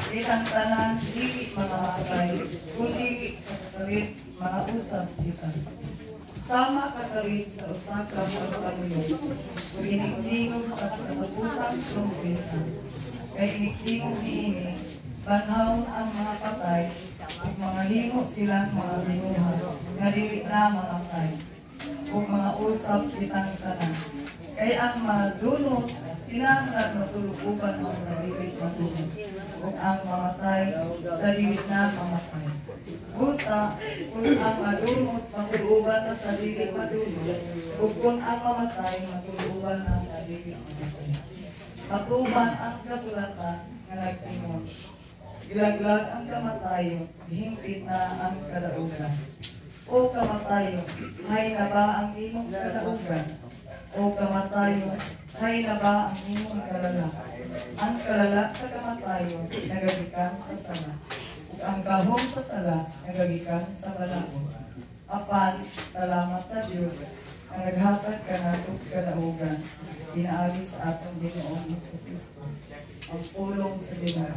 Kitang tanan, dili mga matay, kundi sa kakalit, mga usap kita. Sama kakalit sa usaka pagpanuyo, kung iniktingog sa katapusang trumpeta. Kay iniktingog diini, banhaw ang mga patay, at mga himo silang mga binuha, nga dili na mamatay. Kung mga usap kitang tanan. Kay ang madunot, tinangnag masulububan ang sarili madunot. Kung ang mamatay, sarili na mamatay. Busa, kung ang madunot, masuluban na sarili madunot. Kung ang mamatay, masuluban na sarili mamatay. Matuban ang kasulatan nga nagtingog. Gilaglag ang kamatayo, hingpit na ang kadaugan. O kamatayo, hay na ba ang imong kadaugan? O kamatayo, hay na ba ang imong kalala? Ang kalala sa kamatayo, nagagikan sa sala. Ug ang gahom sa sala, nagagikan sa balaod. Apan, salamat sa Dios na naghatag ka nato kadaugan, pinaagi sa atong Ginoong Hesus Kristo. Ang pulong sa Ginoo.